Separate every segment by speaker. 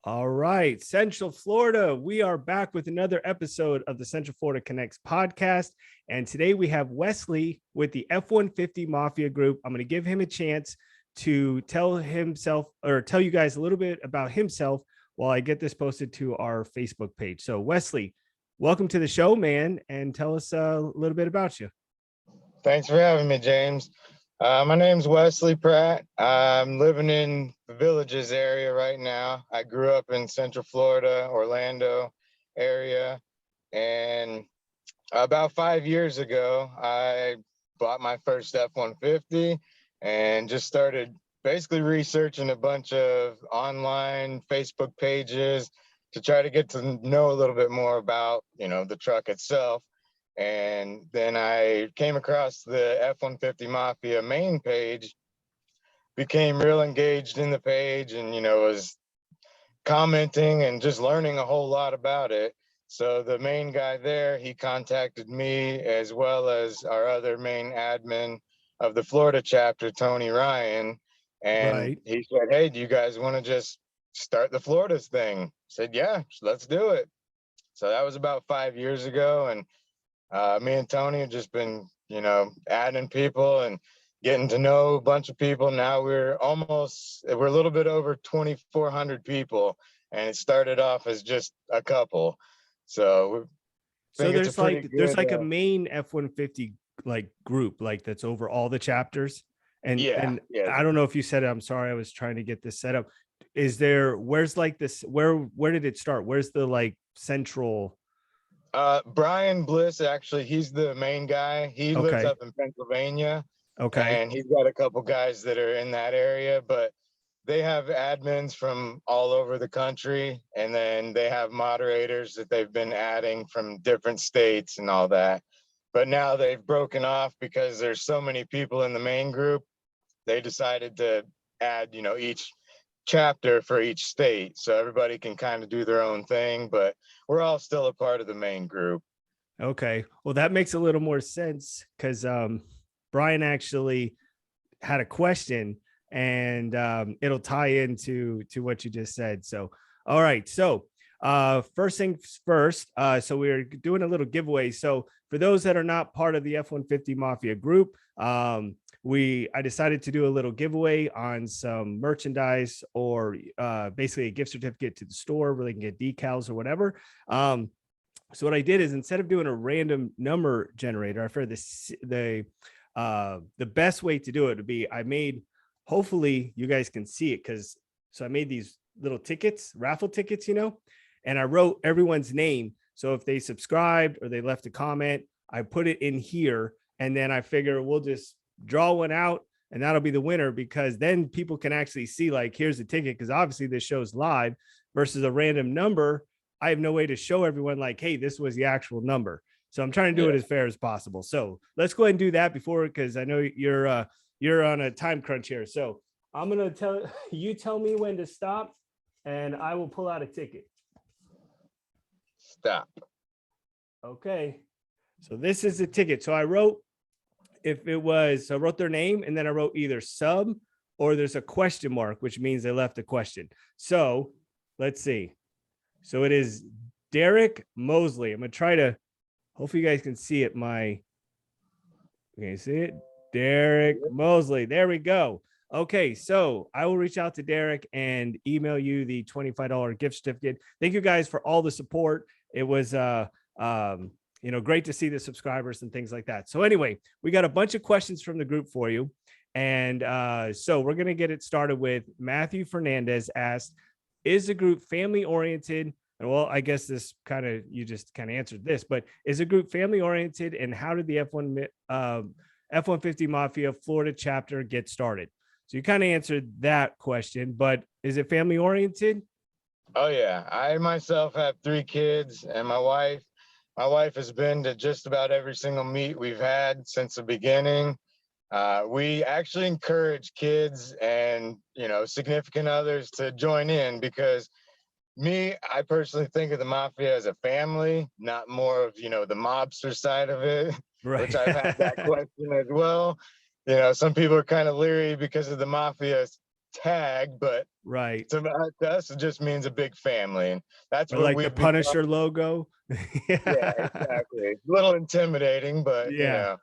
Speaker 1: All right, Central Florida. We are back with another episode of the Central Florida Connects podcast. And today we have Wesley with the F150 Mafia Group. I'm going to give him a chance to tell himself or tell you guys a little bit about himself while I get this posted to our Facebook page. So Wesley, welcome to the show, man, and tell us a little bit about you.
Speaker 2: Thanks for having me, James. My name's Wesley Pratt. I'm living in the Villages area right now. I grew up in Central Florida, Orlando area, and about 5 years ago, I bought my first F-150 and just started basically researching a bunch of online Facebook pages to try to get to know a little bit more about, the truck itself. And then I came across the F-150 Mafia main page, became real engaged in the page and, was commenting and just learning a whole lot about it. So the main guy there, he contacted me as well as our other main admin of the Florida chapter, Tony Ryan. And He said, hey, do you guys want to just start the Florida's thing? I said, yeah, let's do it. So that was about 5 years ago. And me and Tony have just been, adding people and getting to know a bunch of people. Now we're a little bit over 2,400 people, and it started off as just a couple. So
Speaker 1: there's a main F-150 like group like that's over all the chapters. And I don't know if you said it. I'm sorry, I was trying to get this set up. Where's like this? Where did it start? Where's the like central?
Speaker 2: Brian Bliss, actually, he's the main guy. He lives up in Pennsylvania.
Speaker 1: Okay.
Speaker 2: And he's got a couple guys that are in that area, but they have admins from all over the country. And then they have moderators that they've been adding from different states and all that. But now they've broken off because there's so many people in the main group. They decided to add, each chapter for each state, so everybody can kind of do their own thing, but we're all still a part of the main group.
Speaker 1: Okay, well that makes a little more sense because Brian actually had a question and it'll tie into what you just said. So all right, so first things first, so we're doing a little giveaway. So for those that are not part of the F-150 Mafia group, I decided to do a little giveaway on some merchandise or basically a gift certificate to the store where they can get decals or whatever. So what I did is instead of doing a random number generator, I figured the best way to do it would be hopefully you guys can see it so I made these little tickets, raffle tickets, and I wrote everyone's name. So if they subscribed or they left a comment, I put it in here, and then I figure we'll just draw one out and that'll be the winner, because then people can actually see like, here's the ticket. Cause obviously this show's live versus a random number. I have no way to show everyone like, hey, this was the actual number. So I'm trying to do it as fair as possible. So let's go ahead and do that because I know you're on a time crunch here. So I'm going to tell me when to stop and I will pull out a ticket.
Speaker 2: Stop.
Speaker 1: Okay. So this is the ticket. So I wrote their name and then I wrote either sub or there's a question mark, which means they left a question. So let's see. So it is Derek Mosley. I'm going to try to, hopefully you guys can see it. Can you see it? Derek Mosley. There we go. Okay. So I will reach out to Derek and email you the $25 gift certificate. Thank you guys for all the support. It was, great to see the subscribers and things like that. So anyway, we got a bunch of questions from the group for you. And so we're going to get it started with Matthew Fernandez asked, is the group family oriented? And well, I guess you just kind of answered this, but is the group family oriented, and how did the F-150 Mafia Florida chapter get started? So you kind of answered that question, but is it family oriented?
Speaker 2: Oh yeah. I myself have 3 kids, and my wife has been to just about every single meet we've had since the beginning. We actually encourage kids and, significant others to join in, because I personally think of the Mafia as a family, not more of, the mobster side of it, right. Which I've had that question as well. Some people are kind of leery because of the Mafia tag, but
Speaker 1: Right.
Speaker 2: to us, it just means a big family. And that's
Speaker 1: Or
Speaker 2: what
Speaker 1: like the
Speaker 2: we've become.
Speaker 1: Punisher logo.
Speaker 2: Yeah,
Speaker 1: Yeah.
Speaker 2: exactly. A little intimidating, but
Speaker 1: Yeah.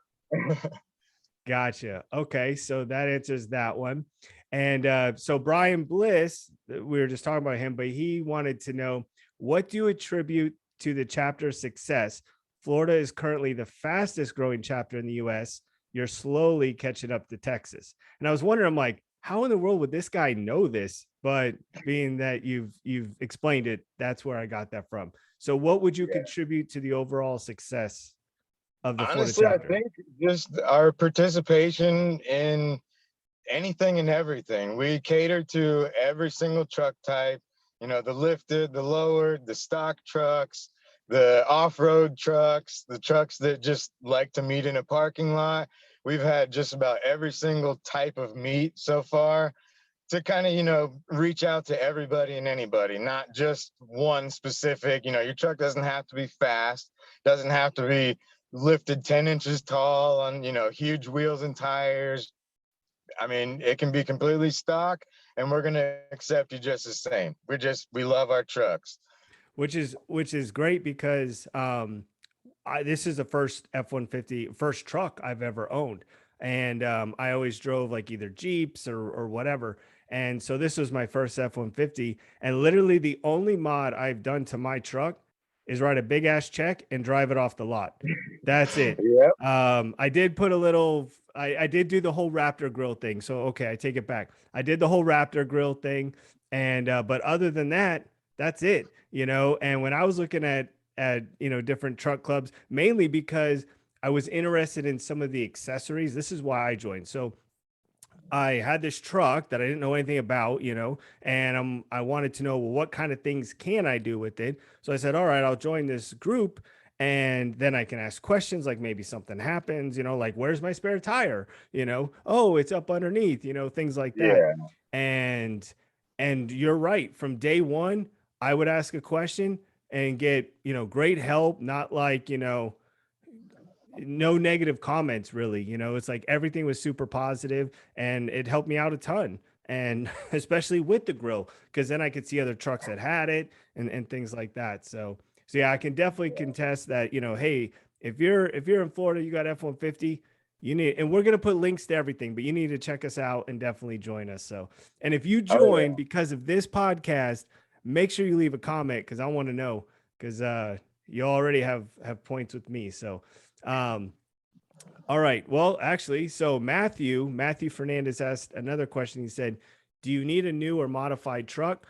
Speaker 1: Gotcha. Okay. So that answers that one. And so Brian Bliss, we were just talking about him, but he wanted to know, what do you attribute to the chapter's success? Florida is currently the fastest growing chapter in the US. You're slowly catching up to Texas. And I was wondering, I'm like, how in the world would this guy know this? But being that you've explained it, that's where I got that from. So what would you
Speaker 2: Yeah.
Speaker 1: contribute to the overall success of the Florida
Speaker 2: Honestly, I
Speaker 1: chapter?
Speaker 2: think just our participation in anything and everything. We cater to every single truck type, you know, the lifted, the lowered, the stock trucks, the off-road trucks, the trucks that just like to meet in a parking lot. We've had just about every single type of meet so far to kind of, you know, reach out to everybody and anybody, not just one specific, you know, your truck doesn't have to be fast, doesn't have to be lifted 10 inches tall on, you know, huge wheels and tires. I mean, it can be completely stock, and we're gonna accept you just the same. We love our trucks.
Speaker 1: Which is great because this is the first F-150 first truck I've ever owned, and I always drove like either Jeeps or whatever, and so this was my first F-150, and literally the only mod I've done to my truck is write a big ass check and drive it off the lot. That's it.
Speaker 2: Yep.
Speaker 1: I did put a little. I did do the whole Raptor grill thing, so okay, I take it back. I did the whole Raptor grill thing, and but other than that, that's it. You know, and when I was looking at different truck clubs, mainly because I was interested in some of the accessories. This is why I joined. So I had this truck that I didn't know anything about, and I wanted to know, well, what kind of things can I do with it? So I said, all right, I'll join this group, and then I can ask questions, like maybe something happens, like where's my spare tire? Oh, it's up underneath, things like that.
Speaker 2: Yeah.
Speaker 1: And you're right. From day one, I would ask a question and get, great help, not like, no negative comments really. It's like everything was super positive and it helped me out a ton. And especially with the grill, because then I could see other trucks that had it and things like that. So yeah, I can definitely contest that, hey, if you're in Florida, you got F-150, you need, and we're going to put links to everything, but you need to check us out and definitely join us. So, and if you
Speaker 2: Oh, yeah.
Speaker 1: join because of this podcast, make sure you leave a comment, because I want to know, because you already have points with me. So all right. Well, actually, so Matthew Fernandez asked another question. He said, do you need a new or modified truck?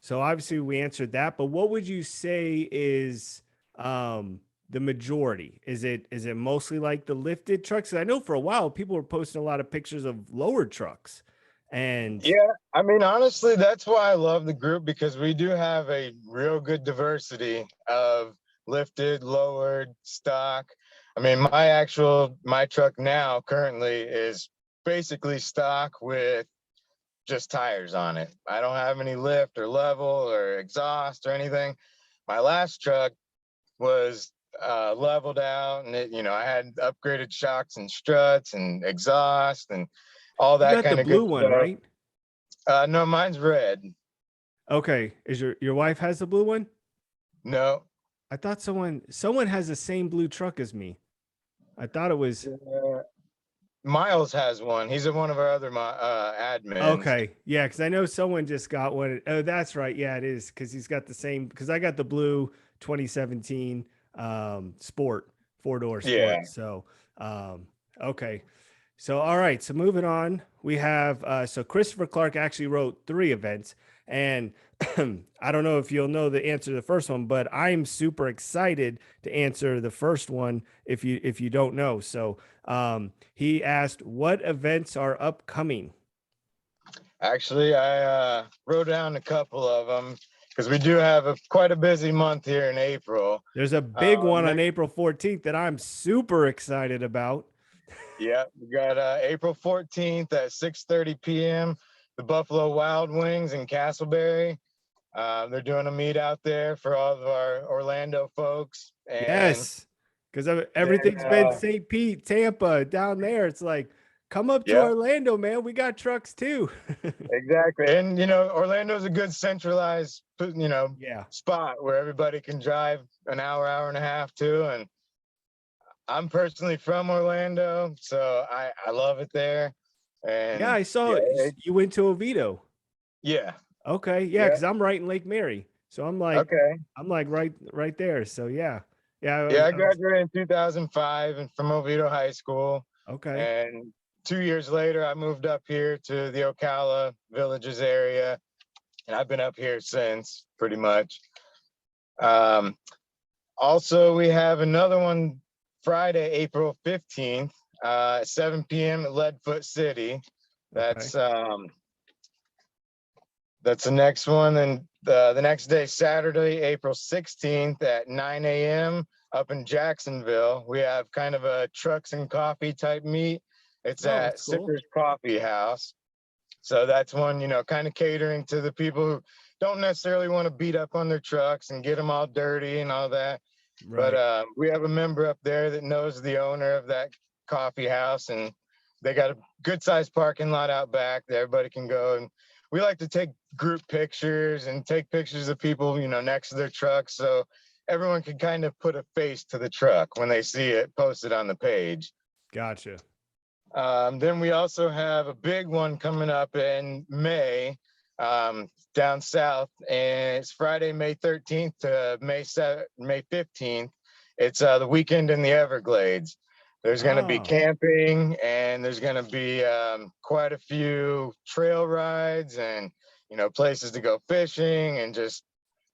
Speaker 1: So obviously we answered that, but what would you say is the majority? Is it mostly like the lifted trucks? I know for a while people were posting a lot of pictures of lowered trucks. And
Speaker 2: Yeah, I mean, honestly, that's why I love the group, because we do have a real good diversity of lifted, lowered, stock. I mean, my truck now currently is basically stock with just tires on it. I don't have any lift or level or exhaust or anything. My last truck was leveled out, and I had upgraded shocks and struts and exhaust and all
Speaker 1: you
Speaker 2: that
Speaker 1: got the
Speaker 2: kind of good
Speaker 1: blue one,
Speaker 2: stuff.
Speaker 1: right?
Speaker 2: No, mine's red.
Speaker 1: Okay. Is your wife has the blue one?
Speaker 2: No.
Speaker 1: I thought someone has the same blue truck as me. I thought it was
Speaker 2: Miles has one. He's one of our other admins.
Speaker 1: okay. Yeah, because I know someone just got one. Oh, that's right. Yeah, it is, because he's got the same, because I got the blue 2017 sport, four-door
Speaker 2: Yeah.
Speaker 1: sport. So okay. So all right. So moving on, we have so Christopher Clark actually wrote 3 events. And I don't know if you'll know the answer to the first one, but I'm super excited to answer the first one if you don't know. So he asked, what events are upcoming?
Speaker 2: Actually, I wrote down a couple of them because we do have quite a busy month here in April.
Speaker 1: There's a big one on
Speaker 2: Next,
Speaker 1: April 14th that I'm super excited about.
Speaker 2: yeah, we got April 14th at 6:30 p.m. The Buffalo Wild Wings in Castleberry. They're doing a meet out there for all of our Orlando folks. And
Speaker 1: Yes, because
Speaker 2: then,
Speaker 1: everything's been St. Pete, Tampa, down there. It's like, come up to
Speaker 2: Yeah,
Speaker 1: Orlando, man. We got trucks too.
Speaker 2: exactly. And Orlando's a good centralized,
Speaker 1: Yeah.
Speaker 2: spot where everybody can drive an hour, hour and a half to. And I'm personally from Orlando, so I love it there.
Speaker 1: Yeah,
Speaker 2: And
Speaker 1: I
Speaker 2: yeah,
Speaker 1: saw you went to Oviedo.
Speaker 2: yeah,
Speaker 1: Okay, yeah,
Speaker 2: yeah,
Speaker 1: because I'm right in Lake Mary, so
Speaker 2: okay.
Speaker 1: I'm like right there. So yeah, yeah,
Speaker 2: Yeah, I
Speaker 1: I was
Speaker 2: graduated in 2005 and from Oviedo High School.
Speaker 1: okay.
Speaker 2: And 2 years later, I moved up here to the Ocala Villages area, and I've been up here since pretty much. Um, Also, we have another one Friday, April 15th, 7 p.m. at Leadfoot City.
Speaker 1: Okay.
Speaker 2: That's that's the next one. And the next day, Saturday, April 16th at 9 a.m. up in Jacksonville. We have kind of a trucks and coffee type meet. It's
Speaker 1: Oh,
Speaker 2: at
Speaker 1: that's cool.
Speaker 2: Sipper's Coffee House. So that's one, kind of catering to the people who don't necessarily want to beat up on their trucks and get them all dirty and all that. But
Speaker 1: Right.
Speaker 2: we have a member up there that knows the owner of that coffee house, and they got a good sized parking lot out back that everybody can go. And we like to take group pictures and take pictures of people, next to their trucks. So everyone can kind of put a face to the truck when they see it posted on the page.
Speaker 1: Gotcha.
Speaker 2: Then we also have a big one coming up in May, down south, and it's Friday, May 13th to May 15th. It's the weekend in the Everglades. There's going to be
Speaker 1: Oh,
Speaker 2: camping, and there's going to be quite a few trail rides and places to go fishing and just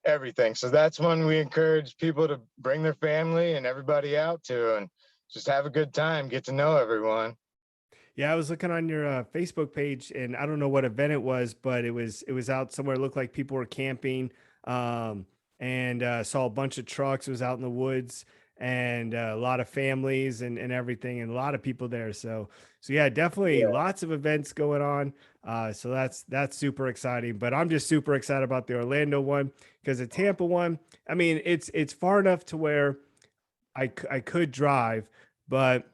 Speaker 2: everything. So that's when we encourage people to bring their family and everybody out to and just have a good time, get to know everyone.
Speaker 1: yeah. I was looking on your Facebook page, and I don't know what event it was, but it was out somewhere. It looked like people were camping, and saw a bunch of trucks. It was out in the woods, and a lot of families and everything, and a lot of people there. So yeah, definitely
Speaker 2: Yeah.
Speaker 1: lots of events going on. So that's super exciting. But I'm just super excited about the Orlando one because the Tampa one. I mean, it's far enough to where I could drive, but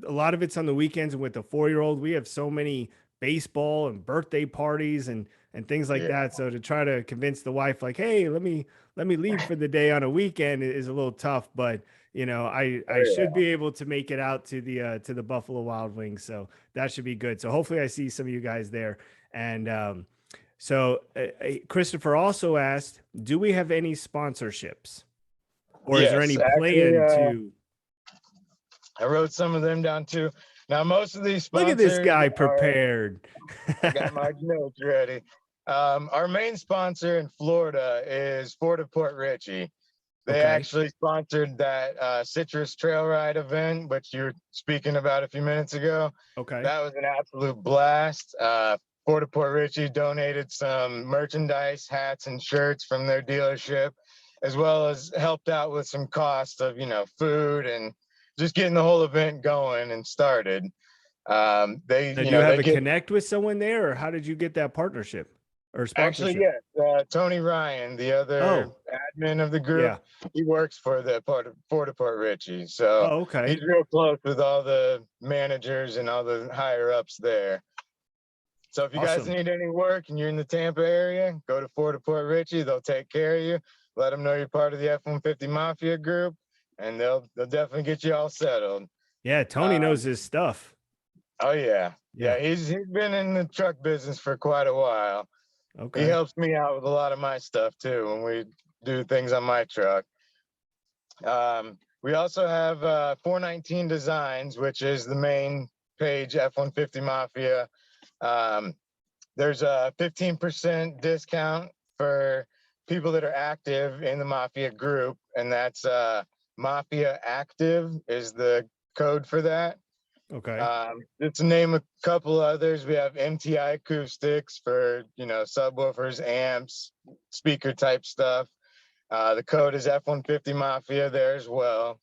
Speaker 1: a lot of it's on the weekends. And with the 4-year-old, we have so many baseball and birthday parties and things like
Speaker 2: Yeah.
Speaker 1: that. So to try to convince the wife, like, hey, let me leave for the day on a weekend is a little tough. But I
Speaker 2: Oh,
Speaker 1: should be able to make it out to the Buffalo Wild Wings. So that should be good. So hopefully I see some of you guys there. And Christopher also asked, do we have any sponsorships? Or is there
Speaker 2: yes,
Speaker 1: any
Speaker 2: actually,
Speaker 1: plan to
Speaker 2: I wrote some of them down too. Now, most of these
Speaker 1: look at this
Speaker 2: sponsors
Speaker 1: guy
Speaker 2: are,
Speaker 1: prepared?
Speaker 2: I got my notes ready. Our main sponsor in Florida is Fort Port Richey. They
Speaker 1: Okay.
Speaker 2: actually sponsored that Citrus Trail Ride event, which you were speaking about a few minutes ago.
Speaker 1: Okay.
Speaker 2: That was an absolute blast. Fort Port Richey donated some merchandise, hats, and shirts from their dealership, as well as helped out with some cost of, food and just getting the whole event going and started. They,
Speaker 1: So do you have
Speaker 2: they
Speaker 1: a
Speaker 2: get
Speaker 1: connect with someone there, or how did you get that partnership or
Speaker 2: actually,
Speaker 1: sponsorship?
Speaker 2: yes, Tony Ryan, the other
Speaker 1: Oh,
Speaker 2: admin of the group,
Speaker 1: yeah.
Speaker 2: he works for the Port Port Richey. So
Speaker 1: Oh, okay.
Speaker 2: he's real close with all the managers and all the higher ups there. So if you guys
Speaker 1: Awesome.
Speaker 2: need any work and you're in the Tampa area, go to Fort Port Richey. They'll take care of you. Let them know you're part of the F-150 Mafia group, and they'll definitely get you all settled.
Speaker 1: Yeah, Tony knows
Speaker 2: Um,
Speaker 1: his stuff.
Speaker 2: oh yeah,
Speaker 1: Yeah.
Speaker 2: yeah. He's been in the truck business for quite a while. He
Speaker 1: Okay.
Speaker 2: helps me out with a lot of my stuff too when we do things on my truck. We also have 419 Designs, which is the main page F-150 Mafia. Um, there's a 15% discount for people that are active in the Mafia group, and that's Mafia Active is the code for that.
Speaker 1: Okay.
Speaker 2: Just to name a couple others, we have MTi Acoustics for subwoofers, amps, speaker type stuff. The code is F150 Mafia there as well.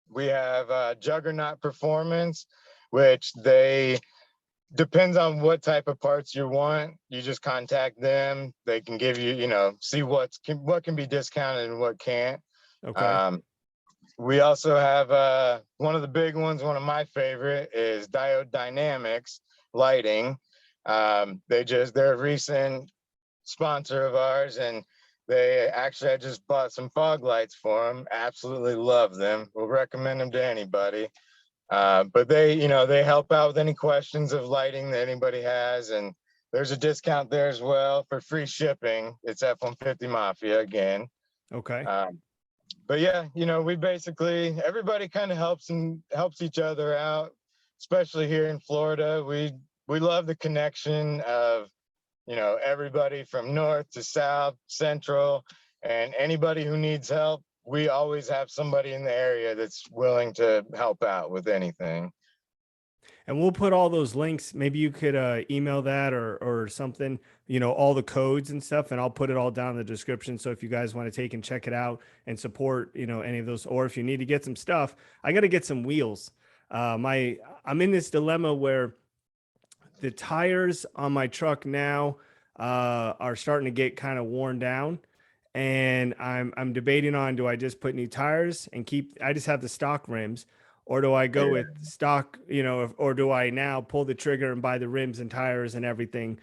Speaker 2: We have Juggernaut Performance, which they depends on what type of parts you want. You just contact them. They can give you, see what can be discounted and what can't.
Speaker 1: Okay.
Speaker 2: Um, we also have one of the big ones, one of my favorite is Diode Dynamics lighting. They're a recent sponsor of ours, and I just bought some fog lights for them. Absolutely love them. We'll recommend them to anybody. But they help out with any questions of lighting that anybody has, and there's a discount there as well for free shipping. It's F150 Mafia again.
Speaker 1: Okay.
Speaker 2: But yeah, everybody kind of helps each other out, especially here in Florida. We love the connection of, everybody from north to south, central, and anybody who needs help. We always have somebody in the area that's willing to help out with anything.
Speaker 1: And we'll put all those links. Maybe you could email that or something, all the codes and stuff, and I'll put it all down in the description. So if you guys want to take and check it out and support, any of those, or if you need to get some stuff, I got to get some wheels. I'm in this dilemma where the tires on my truck now are starting to get kind of worn down. And I'm debating on, do I just put new tires and I just have the stock rims, or do I go with stock, or do I now pull the trigger and buy the rims and tires and everything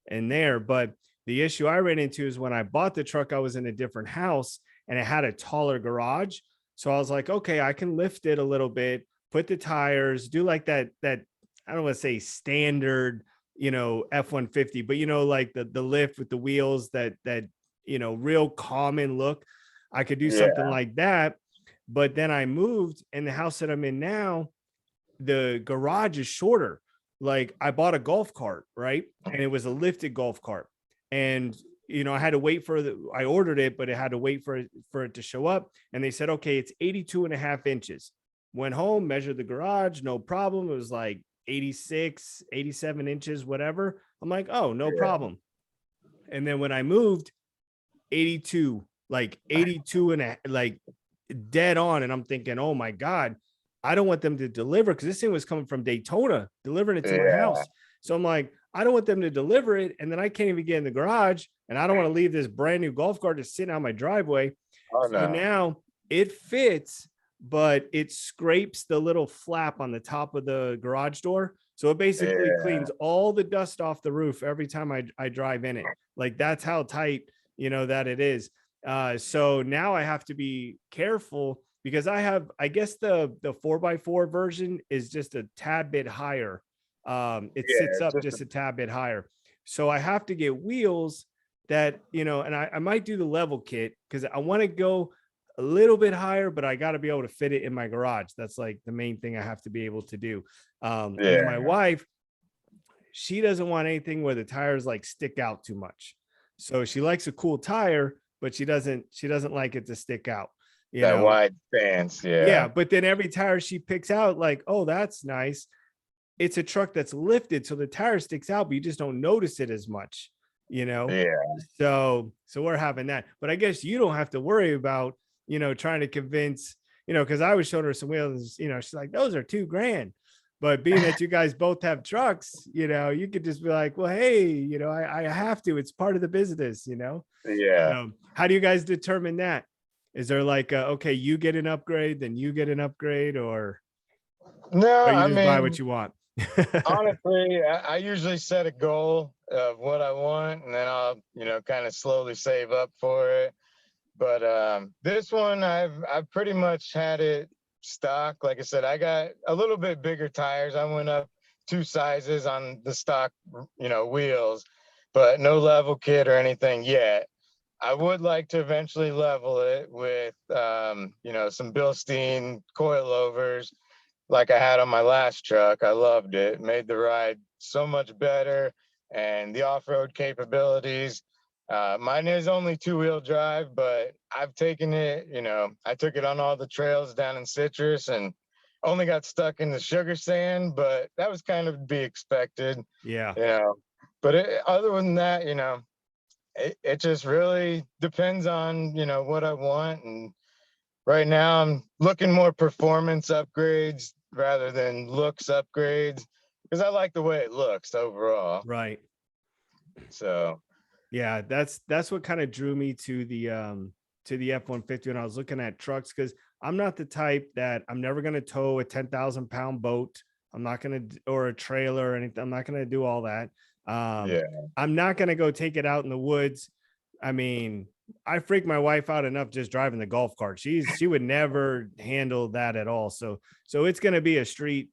Speaker 1: in there? But the issue I ran into is when I bought the truck, I was in a different house and it had a taller garage. So I was like, okay, I can lift it a little bit, put the tires, do like that, I don't want to say standard, F-150, but like the lift with the wheels, that real common look. I could do something like that. But then I moved, and the house that I'm in now, the garage is shorter. Like, I bought a golf cart, right? And it was a lifted golf cart. And, I had to wait I ordered it, but it had to wait for it to show up. And they said, okay, it's 82.5 inches. Went home, measured the garage, no problem. It was like 86, 87 inches, whatever. I'm like, oh, no problem. And then when I moved, 82, like 82 and like dead on. And I'm thinking, oh my God, I don't want them to deliver, because this thing was coming from Daytona, delivering it to my house. So I'm like, I don't want them to deliver it. And then I can't even get in the garage, and I don't want to leave this brand new golf cart just sitting on my driveway.
Speaker 2: Oh, no.
Speaker 1: So now it fits, but it scrapes the little flap on the top of the garage door. So it basically cleans all the dust off the roof every time I drive in it. Like, that's how tight, that it is. So now I have to be careful, because I guess the 4x4 version is just a tad bit higher. It sits up just a tad bit higher. So I have to get wheels that, and I might do the level kit, because I want to go a little bit higher, but I got to be able to fit it in my garage. That's like the main thing I have to be able to do. And then my wife, she doesn't want anything where the tires like stick out too much. So she likes a cool tire, but she doesn't like it to stick out.
Speaker 2: That wide stance.
Speaker 1: Yeah. But then every tire she picks out, like, oh, that's nice. It's a truck that's lifted, so the tire sticks out, but you just don't notice it as much, So we're having that. But I guess you don't have to worry about, trying to convince, because I was showing her some wheels, she's like, those are $2,000. But being that you guys both have trucks, you could just be like, well, hey, I have to, it's part of the business, How do you guys determine that? Is there like, okay, you get an upgrade, then you get an upgrade, or
Speaker 2: no,
Speaker 1: you just buy what you want?
Speaker 2: Honestly, I usually set a goal of what I want, and then I'll, kind of slowly save up for it. But this one, I've pretty much had it stock. Like I said, I got a little bit bigger tires. I went up 2 sizes on the stock, wheels, but no level kit or anything yet. I would like to eventually level it with, some Bilstein coilovers like I had on my last truck. I loved it. Made the ride so much better, and the off-road capabilities. Mine is only 2-wheel drive, but I've taken it, I took it on all the trails down in Citrus and only got stuck in the sugar sand, but that was kind of to be expected.
Speaker 1: Yeah.
Speaker 2: But other than that, it just really depends on, what I want. And right now I'm looking more performance upgrades rather than looks upgrades, because I like the way it looks overall.
Speaker 1: Right.
Speaker 2: So
Speaker 1: yeah, that's what kind of drew me to the F-150 when I was looking at trucks, because I'm not the type that I'm never going to tow a 10,000 pound boat. I'm not going to, or a trailer or anything. I'm not going to do all that.
Speaker 2: Yeah.
Speaker 1: I'm not going to go take it out in the woods. I mean, I freak my wife out enough just driving the golf cart. She would never handle that at all. So it's going to be a street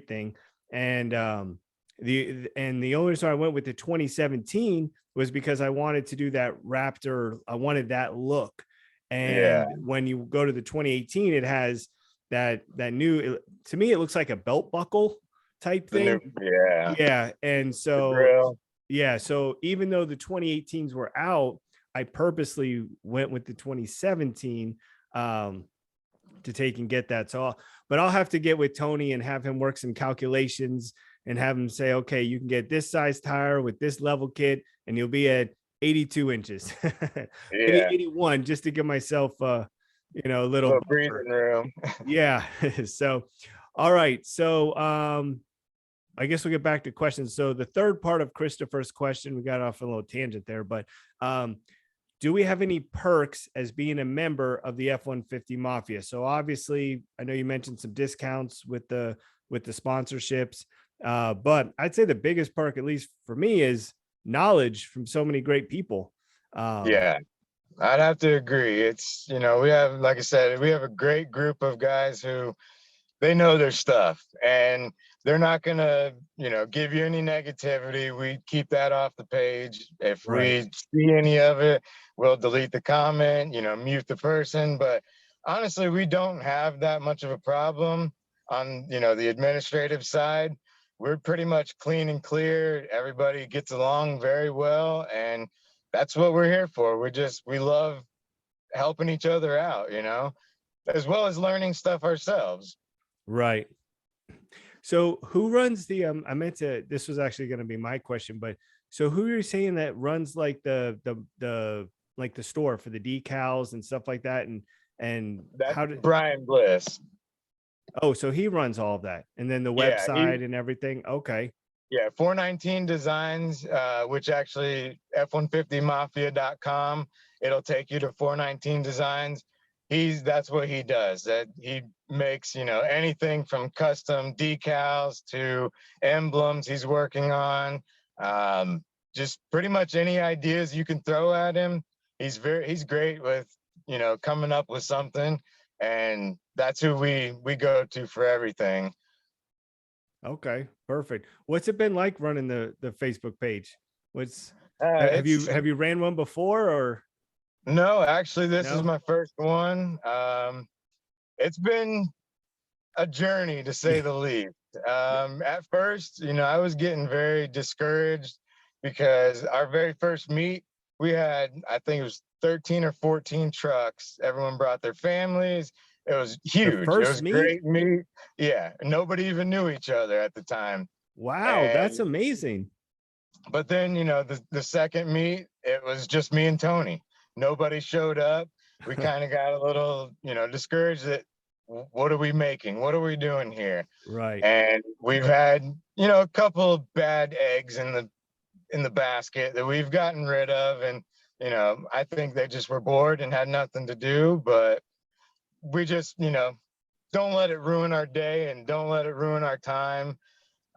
Speaker 1: thing. And the only reason I went with the 2017 was because I wanted to do that Raptor. I wanted that look.
Speaker 2: Yeah.
Speaker 1: And when you go to the 2018, it has that new, to me, it looks like a belt buckle type thing. Yeah. And so, yeah. So even though the 2018s were out, I purposely went with the 2017 to take and get that. So, but I'll have to get with Tony and have him work some calculations and have him say, okay, you can get this size tire with this level kit and you'll be at 82 inches, 81, just to give myself, a little
Speaker 2: breathing room.
Speaker 1: Yeah. So, all right. So, I guess we'll get back to questions. So the third part of Christopher's question, we got off a little tangent there, but do we have any perks as being a member of the F150 Mafia? So obviously, I know you mentioned some discounts with the sponsorships, but I'd say the biggest perk, at least for me, is knowledge from so many great people.
Speaker 2: Yeah, I'd have to agree. It's, we have, like I said, we have a great group of guys who they know their stuff and they're not going to, give you any negativity. We keep that off the page. If we see any of it, we'll delete the comment, mute the person. But honestly, we don't have that much of a problem on, the administrative side. We're pretty much clean and clear. Everybody gets along very well. And that's what we're here for. We love helping each other out, as well as learning stuff ourselves.
Speaker 1: Right. So who runs the, this was actually going to be my question, but so who are you saying that runs like the store for the decals and stuff like that? And
Speaker 2: that's
Speaker 1: how did
Speaker 2: Brian Bliss?
Speaker 1: Oh, so he runs all of that and then the website and everything. Okay.
Speaker 2: Yeah. 419 Designs, which actually F150Mafia.com, it'll take you to 419 Designs. That's what he does. That he makes, anything from custom decals to emblems he's working on. Just pretty much any ideas you can throw at him. He's great with, coming up with something, and that's who we go to for everything.
Speaker 1: Okay, perfect. What's it been like running the Facebook page? Have you ran one before or?
Speaker 2: No, actually, this is my first one. It's been a journey, to say the least. At first, I was getting very discouraged because our very first meet, we had, I think it was 13 or 14 trucks. Everyone brought their families. It was huge. It was a great meet. Yeah, nobody even knew each other at the time.
Speaker 1: Wow, that's amazing.
Speaker 2: But then, the second meet, it was just me and Tony. Nobody showed up. We kind of got a little, discouraged that what are we making? What are we doing here?
Speaker 1: Right.
Speaker 2: And we've had, a couple of bad eggs in the basket that we've gotten rid of. And, I think they just were bored and had nothing to do. But we just, don't let it ruin our day and don't let it ruin our time.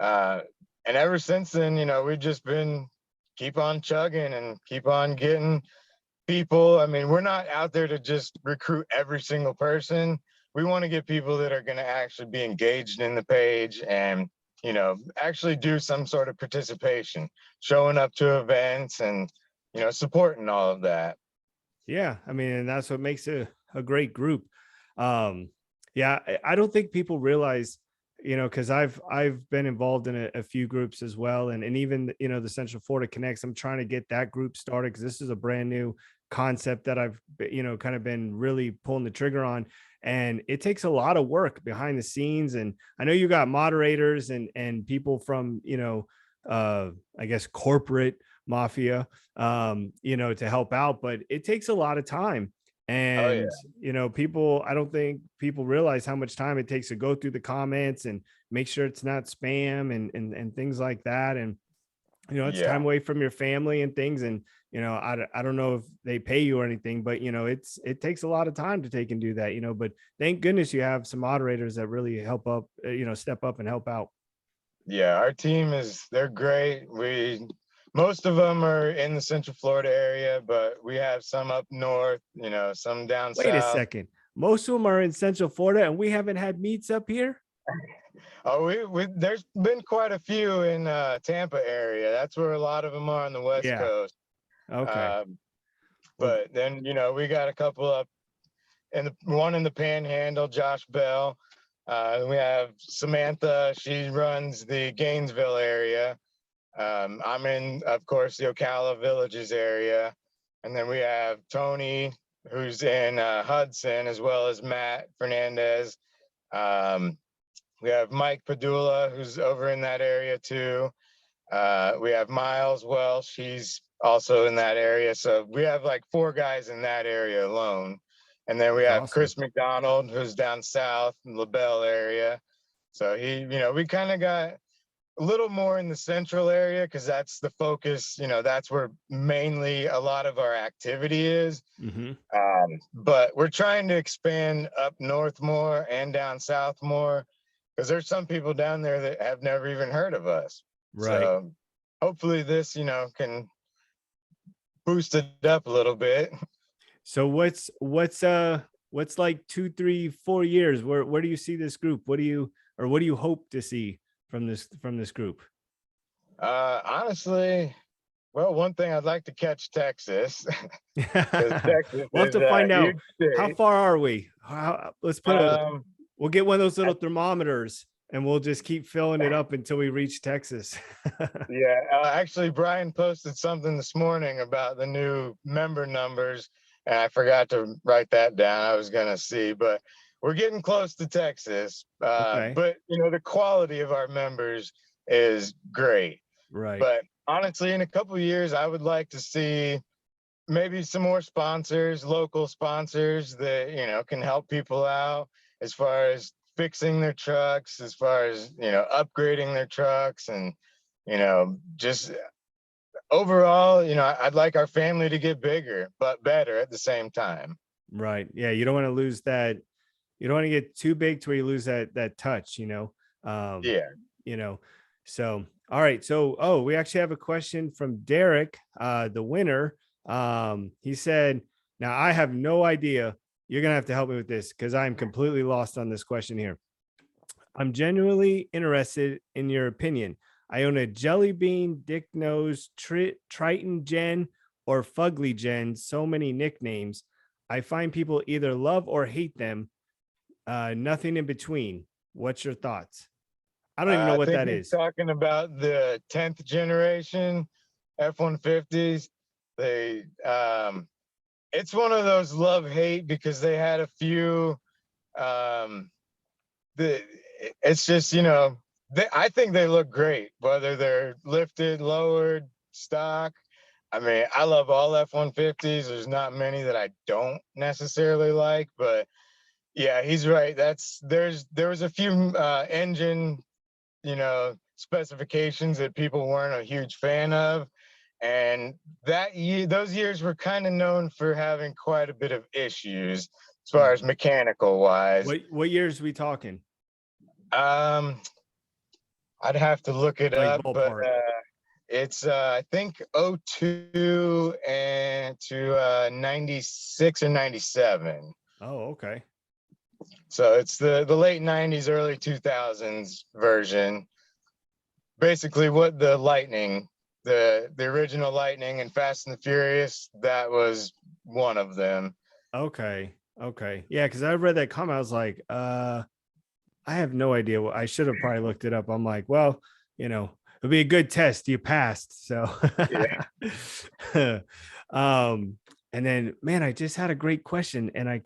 Speaker 2: And ever since then, we've just been keep on chugging and keep on getting people. I mean, we're not out there to just recruit every single person. We want to get people that are going to actually be engaged in the page and, actually do some sort of participation, showing up to events and, supporting all of that.
Speaker 1: Yeah. I mean, and that's what makes it a great group. Yeah, I don't think people realize, because I've been involved in a few groups as well. And even, the Central Florida Connects, I'm trying to get that group started because this is a brand new concept that I've, kind of been really pulling the trigger on. And it takes a lot of work behind the scenes. And I know you got moderators and people from, I guess, corporate mafia, to help out, but it takes a lot of time. And, I don't think people realize how much time it takes to go through the comments and make sure it's not spam and things like that. And You know, it's
Speaker 2: Yeah.
Speaker 1: time away from your family and things. And, you know, I don't know if they pay you or anything, but, you know, it takes a lot of time to take and do that, you know, but thank goodness you have some moderators that really help up, you know, step up and help out.
Speaker 2: Yeah, our team they're great. Most of them are in the Central Florida area, but we have some up north, you know, some down
Speaker 1: Wait a
Speaker 2: south.
Speaker 1: second. Most of them are in Central Florida and we haven't had meets up here.
Speaker 2: Oh, there's been quite a few in Tampa area. That's where a lot of them are on the West
Speaker 1: Yeah.
Speaker 2: Coast.
Speaker 1: Okay. Well,
Speaker 2: But then, you know, we got a couple up one in the Panhandle, Josh Bell. We have Samantha. She runs the Gainesville area. I'm in, of course, the Ocala Villages area. And then we have Tony, who's in Hudson, as well as Matt Fernandez. We have Mike Padula, who's over in that area too. We have Miles Welsh, he's also in that area. So we have like 4 guys in that area alone. And then we
Speaker 1: that's
Speaker 2: have
Speaker 1: awesome.
Speaker 2: Chris McDonald, who's down south in LaBelle area. So he, you know, we kind of got a little more in the central area because that's the focus, you know, that's where mainly a lot of our activity is. But we're trying to expand up north more and down south more because there's some people down there that have never even heard of us.
Speaker 1: Right.
Speaker 2: So hopefully this, you know, can boost it up a little bit.
Speaker 1: So what's like 2, 3, 4 years? Where do you see this group? What do you hope to see from this group?
Speaker 2: Honestly, well, one thing I'd like to catch Texas.
Speaker 1: We'll have to find out. How far are we? Let's put we'll get one of those little thermometers and we'll just keep filling it up until we reach Texas.
Speaker 2: Yeah, actually, Brian posted something this morning about the new member numbers, and I forgot to write that down. I was gonna see, but we're getting close to Texas.
Speaker 1: Okay.
Speaker 2: But you know, the quality of our members is great.
Speaker 1: Right.
Speaker 2: But honestly, in a couple of years, I would like to see maybe some more sponsors, local sponsors that, you know, can help people out as far as fixing their trucks, as far as, you know, upgrading their trucks, and, you know, just overall, you know, I'd like our family to get bigger, but better at the same time.
Speaker 1: Right. Yeah. You don't want to lose that. You don't want to get too big to where you lose that touch, you know?
Speaker 2: Yeah.
Speaker 1: You know, so, all right. So, we actually have a question from Derek, the winner. He said, now I have no idea. You're going to have to help me with this because I'm completely lost on this question here. I'm genuinely interested in your opinion. I own a Jelly Bean, Dick Nose, Triton Gen, or Fugly Gen. So many nicknames. I find people either love or hate them. Nothing in between. What's your thoughts? I don't even know what that is.
Speaker 2: Talking about the 10th generation F150s. They, it's one of those love-hate because they had a few, it's just, you know, I think they look great, whether they're lifted, lowered, stock. I mean, I love all F-150s. There's not many that I don't necessarily like, but yeah, he's right. There was a few engine, you know, specifications that people weren't a huge fan of. And those years were kind of known for having quite a bit of issues as far as mechanical wise.
Speaker 1: What years are we talking?
Speaker 2: I'd have to look it
Speaker 1: like
Speaker 2: up,
Speaker 1: ballpark.
Speaker 2: But it's I think 02 and to 96 or 97.
Speaker 1: Oh, okay.
Speaker 2: So it's the late 90s, early 2000s version. Basically what the Lightning, the original Lightning and Fast and the Furious, that was one of them.
Speaker 1: Okay. Yeah, because I read that comment. I was like, I have no idea. I should have probably looked it up. I'm like, well, you know, it'll be a good test. You passed. So yeah. And then, man, I just had a great question and I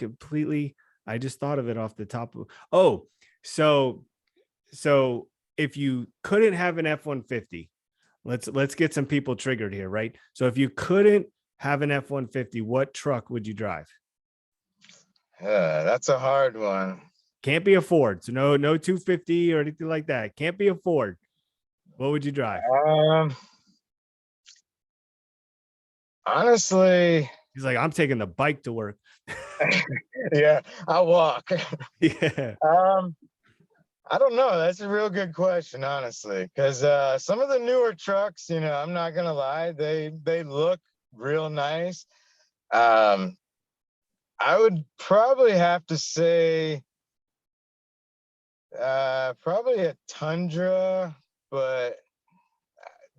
Speaker 1: just thought of it off the top of, so if you couldn't have an F-150, let's get some people triggered here, right? So if you couldn't have an F-150, what truck would you drive?
Speaker 2: That's a hard one.
Speaker 1: Can't be a Ford. So no 250 or anything like that. Can't be a Ford. What would you drive?
Speaker 2: Honestly,
Speaker 1: He's like, I'm taking the bike to work.
Speaker 2: yeah, I walk.
Speaker 1: Yeah.
Speaker 2: Um, I don't know. That's a real good question, honestly, because some of the newer trucks, I'm not gonna lie, they look real nice. Um, I would probably have to say probably a Tundra, but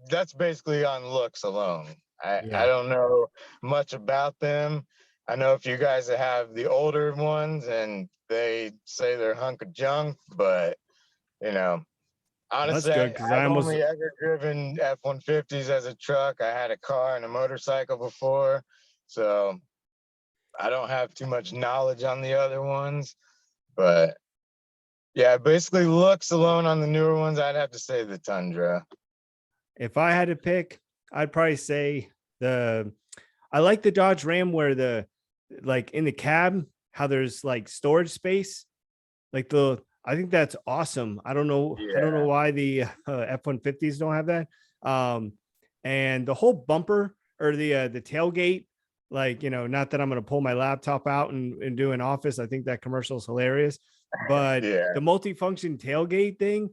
Speaker 2: that's basically on looks alone. I
Speaker 1: Yeah.
Speaker 2: don't know much about them. I know if you guys have the older ones and they say they're a hunk of junk, but you know,
Speaker 1: Well, that's
Speaker 2: honestly,
Speaker 1: good because I
Speaker 2: I've
Speaker 1: almost,
Speaker 2: only ever driven F-150s as a truck. I had a car and a motorcycle before, so I don't have too much knowledge on the other ones. But yeah, basically looks alone on the newer ones, I'd have to say the Tundra.
Speaker 1: if I had to pick, I'd probably say the, I like the Dodge Ram where the, like in the cab, how there's like storage space, like I think that's awesome. I don't know
Speaker 2: Yeah.
Speaker 1: why the F-150s don't have that. Um, and the whole bumper or the tailgate, like, not that I'm going to pull my laptop out and do an office. I think that commercial is hilarious, but
Speaker 2: Yeah.
Speaker 1: the multifunction tailgate thing,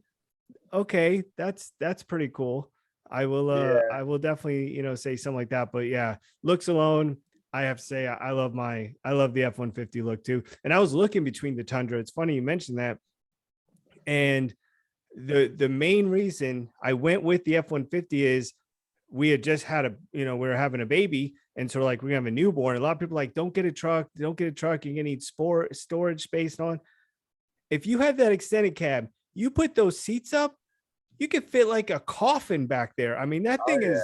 Speaker 1: okay, that's pretty cool.
Speaker 2: Yeah.
Speaker 1: I will definitely, say something like that. But yeah, looks alone, I have to say I love the F-150 look too. And I was looking between the Tundra. It's funny you mentioned that. And the main reason I went with the F-150 is we had just had we were having a baby. And so like we have a newborn. A lot of people are like, don't get a truck, don't get a truck. You're gonna need storage space and on. If you have that extended cab, you put those seats up, you could fit like a coffin back there. I mean, that
Speaker 2: Oh
Speaker 1: thing is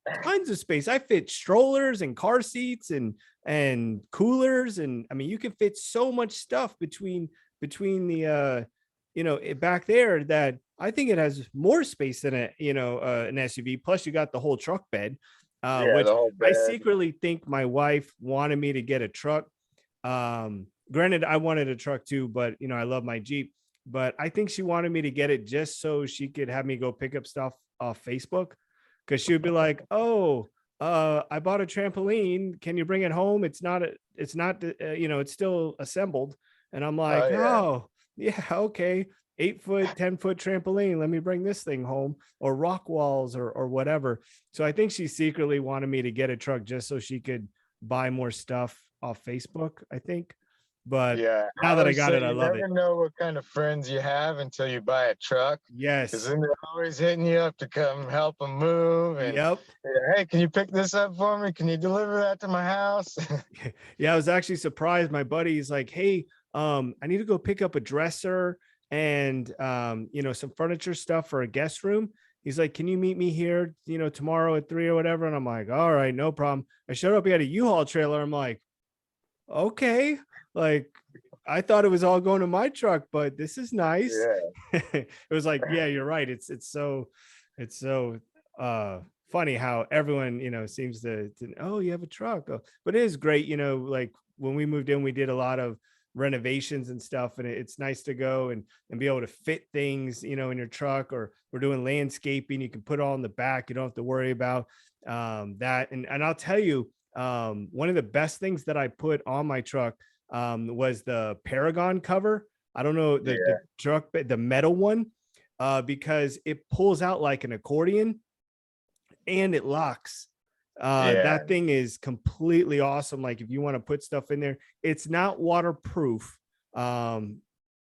Speaker 2: yeah.
Speaker 1: tons of space. I fit strollers and car seats and coolers, and I mean, you can fit so much stuff between the back there that I think it has more space than an SUV. Plus, you got the whole truck bed,
Speaker 2: Yeah,
Speaker 1: which
Speaker 2: the whole
Speaker 1: I
Speaker 2: bed.
Speaker 1: secretly think my wife wanted me to get a truck. Granted, I wanted a truck too, but I love my Jeep. But I think she wanted me to get it just so she could have me go pick up stuff off Facebook, because she would be like, "Oh, I bought a trampoline. Can you bring it home? It's not, it's still assembled." And I'm
Speaker 2: Oh
Speaker 1: like,
Speaker 2: yeah.
Speaker 1: "Oh, yeah, okay, 8 foot, 10 foot trampoline. Let me bring this thing home, or rock walls, or whatever." So I think she secretly wanted me to get a truck just so she could buy more stuff off Facebook, I think. But
Speaker 2: Yeah. I
Speaker 1: now that I
Speaker 2: always
Speaker 1: got
Speaker 2: say
Speaker 1: it, I
Speaker 2: you
Speaker 1: love it.
Speaker 2: never know what kind of friends you have until you buy a truck. Because
Speaker 1: Yes.
Speaker 2: then they're always hitting you up to come help them move. And
Speaker 1: Yep.
Speaker 2: yeah, hey, can you pick this up for me? Can you deliver that to my house?
Speaker 1: Yeah, I was actually surprised. My buddy's like, "Hey, I need to go pick up a dresser and some furniture stuff for a guest room." He's like, "Can you meet me here, tomorrow at 3 or whatever?" And I'm like, "All right, no problem." I showed up, he had a U-Haul trailer. I'm like, "Okay." Like, I thought it was all going to my truck, but this is nice.
Speaker 2: Yeah.
Speaker 1: It was like, yeah, you're right. It's so funny how everyone, seems to, oh, you have a truck. Oh, but it is great, like when we moved in, we did a lot of renovations and stuff, and it's nice to go and be able to fit things, in your truck. Or we're doing landscaping, you can put it all in the back. You don't have to worry about that. And I'll tell you, one of the best things that I put on my truck was the Paragon cover. I don't know, the
Speaker 2: Yeah.
Speaker 1: truck, the metal one, because it pulls out like an accordion and it locks.
Speaker 2: Yeah.
Speaker 1: That thing is completely awesome. Like if you want to put stuff in there, it's not waterproof. Um,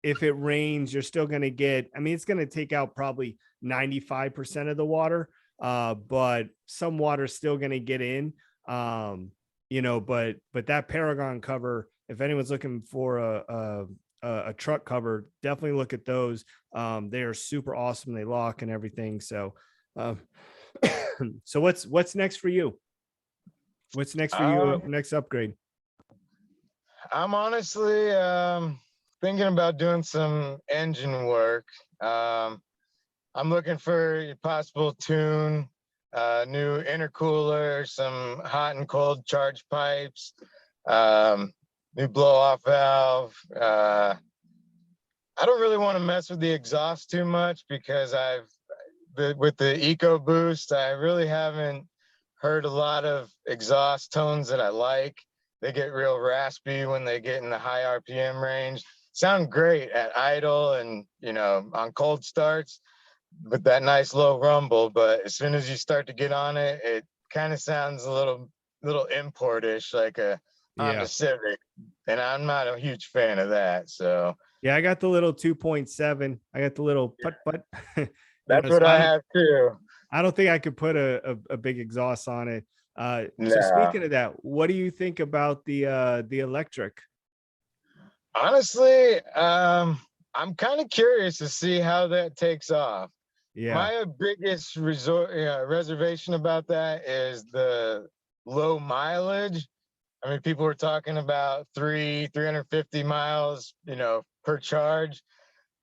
Speaker 1: if it rains, you're still going to get, I mean, it's going to take out probably 95% of the water, but some water is still going to get in. But that Paragon cover, if anyone's looking for a truck cover, definitely look at those. They are super awesome. They lock and everything. So, um, so what's next for you? What's next for you?
Speaker 2: Um,
Speaker 1: Next upgrade?
Speaker 2: I'm honestly thinking about doing some engine work. Um, I'm looking for a possible tune, new intercooler, some hot and cold charge pipes, um, new blow off valve. I don't really want to mess with the exhaust too much because with the EcoBoost, I really haven't heard a lot of exhaust tones that I like. They get real raspy when they get in the high RPM range. Sound great at idle and, you know, on cold starts with that nice low rumble. But as soon as you start to get on it, it kind of sounds a little importish, like a Honda
Speaker 1: Yeah.
Speaker 2: Civic. And I'm not a huge fan of that. So
Speaker 1: Yeah, I got the little 2.7. I got the little putt.
Speaker 2: that's
Speaker 1: So
Speaker 2: what I have too.
Speaker 1: I don't think I could put a big exhaust on it. So
Speaker 2: No.
Speaker 1: speaking of that, what do you think about the electric?
Speaker 2: Honestly, I'm kind of curious to see how that takes off.
Speaker 1: Yeah.
Speaker 2: My biggest reservation about that is the low mileage. I mean, people were talking about 350 miles, you know, per charge.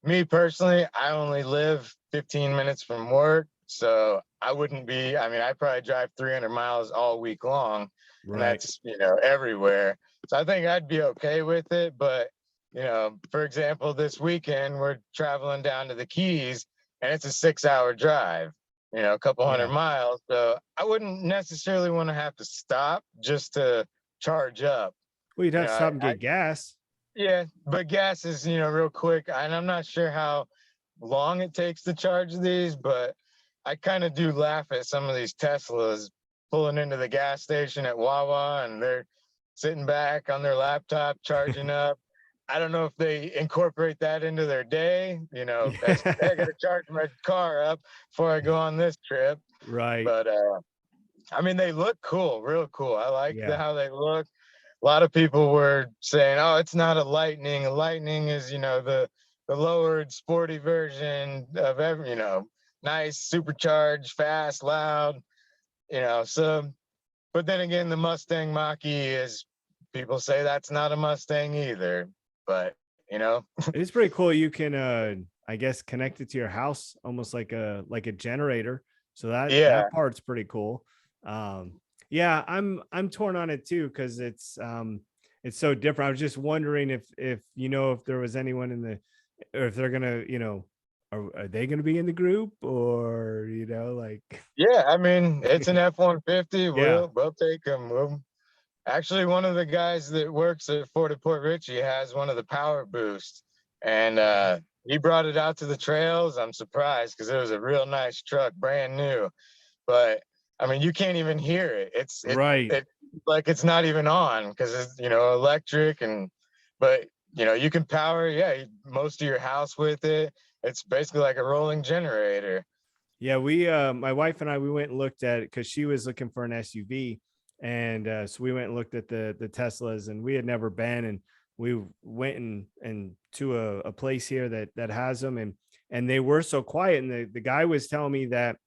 Speaker 2: Me personally, I only live 15 minutes from work, so I wouldn't be, I mean, I probably drive 300 miles all week long, and
Speaker 1: Right.
Speaker 2: that's, you know, everywhere. So I think I'd be okay with it. But, you know, for example, this weekend we're traveling down to the Keys, and it's a 6-hour drive, you know, a couple hundred
Speaker 1: Yeah.
Speaker 2: miles. So I wouldn't necessarily want to have to stop just to charge up.
Speaker 1: Well, you'd
Speaker 2: You
Speaker 1: have to
Speaker 2: know,
Speaker 1: stop and get gas.
Speaker 2: yeah, but gas is, you know, real quick. And I'm not sure how long it takes to charge these, but I kind of do laugh at some of these Teslas pulling into the gas station at Wawa and they're sitting back on their laptop charging up. I don't know if they incorporate that into their day, you know, as I got to charge my car up before I go on this trip.
Speaker 1: Right.
Speaker 2: But I mean, they look cool, real cool. I like
Speaker 1: Yeah.
Speaker 2: how they look. A lot of people were saying, "Oh, it's not a Lightning. A Lightning is, you know, the lowered, sporty version of every, you know, nice, supercharged, fast, loud, you know." So, but then again, the Mustang Mach-E is, people say that's not a Mustang either. But you know,
Speaker 1: It's pretty cool. You can I guess connect it to your house almost like a generator. So
Speaker 2: yeah,
Speaker 1: that part's pretty cool. Yeah, I'm torn on it too because it's so different. I was just wondering if you know if there was anyone in the or if they're gonna, you know, are they gonna be in the group or you know, like
Speaker 2: yeah. I mean, it's an F-150.
Speaker 1: yeah.
Speaker 2: We'll take them. Actually, one of the guys that works at Ford at Port Richey has one of the power boosts, and he brought it out to the trails. I'm surprised because it was a real nice truck, brand new. But I mean, you can't even hear it.
Speaker 1: Right.
Speaker 2: It like it's not even on because it's, you know, electric. And but you know, you can power, yeah, most of your house with it. It's basically like a rolling generator.
Speaker 1: Yeah, we my wife and I we went and looked at it because she was looking for an SUV, and so we went and looked at the Teslas, and we had never been, and we went and to a place here that has them, and they were so quiet, and the guy was telling me that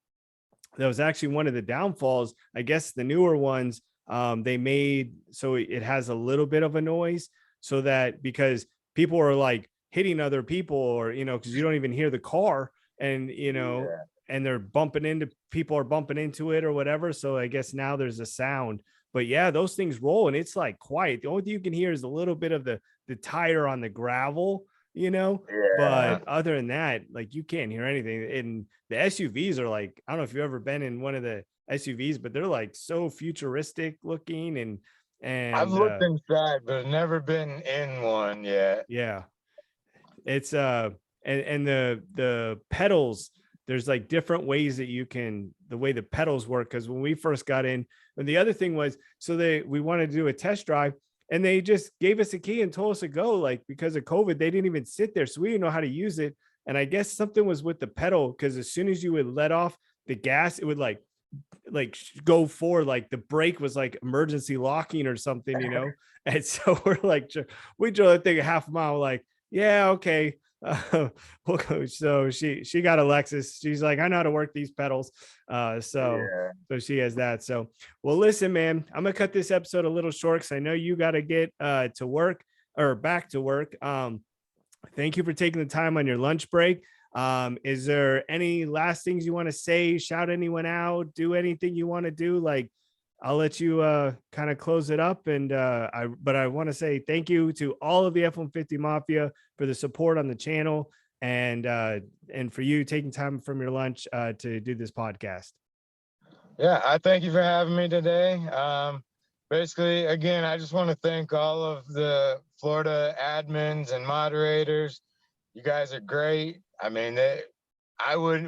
Speaker 1: was actually one of the downfalls. I guess the newer ones they made so it has a little bit of a noise, so that because people are like hitting other people or you know because you don't even hear the car and you know
Speaker 2: Yeah.
Speaker 1: and they're bumping into people are bumping into it or whatever. So I guess now there's a sound. But yeah, those things roll and it's like quiet. The only thing you can hear is a little bit of the tire on the gravel, you know.
Speaker 2: Yeah.
Speaker 1: But other than that, like you can't hear anything. And the SUVs are like, I don't know if you've ever been in one of the SUVs, but they're like so futuristic looking
Speaker 2: I've
Speaker 1: and
Speaker 2: looked inside, but I've never been in one yet.
Speaker 1: yeah, it's and the pedals, there's like different ways that you can the way the pedals work because when we first got in and the other thing was so we wanted to do a test drive and they just gave us a key and told us to go like because of COVID they didn't even sit there so we didn't know how to use it and I guess something was with the pedal because as soon as you would let off the gas it would like go forward like the brake was like emergency locking or something you know and so we're like we drove that thing a half a mile like yeah okay we'll go. So she got a Lexus. She's like, I know how to work these pedals. So
Speaker 2: Yeah.
Speaker 1: she has that. So well, listen, man, I'm gonna cut this episode a little short because I know you got to get to work or back to work. Thank you for taking the time on your lunch break. Is there any last things you want to say? Shout anyone out? Do anything you want to do? Like I'll let you kind of close it up. And I want to say thank you to all of the F-150 Mafia for the support on the channel and for you taking time from your lunch to do this podcast.
Speaker 2: Yeah, I thank you for having me today. Basically, again, I just want to thank all of the Florida admins and moderators. You guys are great. I mean,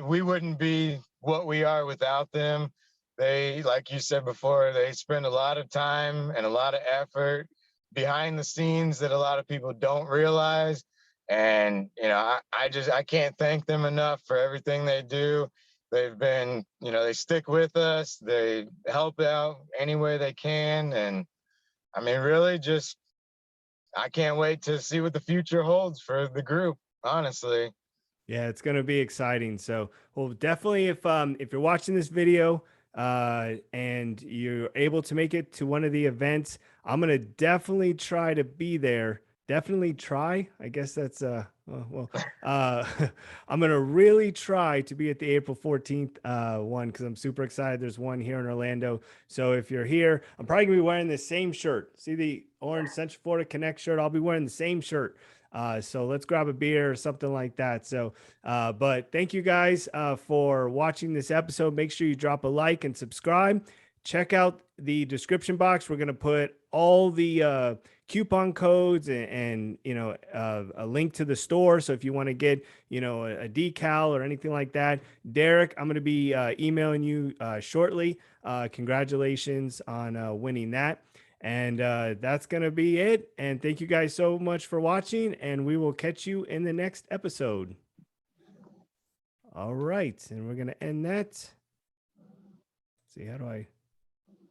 Speaker 2: we wouldn't be what we are without them. They, like you said before, they spend a lot of time and a lot of effort behind the scenes that a lot of people don't realize. And, you know, I can't thank them enough for everything they do. They've been, you know, they stick with us. They help out any way they can. And I mean, really just, I can't wait to see what the future holds for the group, honestly.
Speaker 1: Yeah, it's going to be exciting. So, well, definitely if you're watching this video and you're able to make it to one of the events, I'm going to definitely try to be there. Definitely try. I guess that's I'm going to really try to be at the April 14th one cuz I'm super excited. There's one here in Orlando. So if you're here, I'm probably going to be wearing the same shirt. See the orange Central Florida Connect shirt? I'll be wearing the same shirt. So let's grab a beer or something like that. So, but thank you guys for watching this episode. Make sure you drop a like and subscribe. Check out the description box. We're going to put all the coupon codes and you know, a link to the store. So if you want to get, you know, a decal or anything like that, Derek, I'm going to be emailing you shortly. Congratulations on winning that. And that's going to be it. And thank you guys so much for watching. And we will catch you in the next episode. All right. And we're going to end that. Let's see, how do I...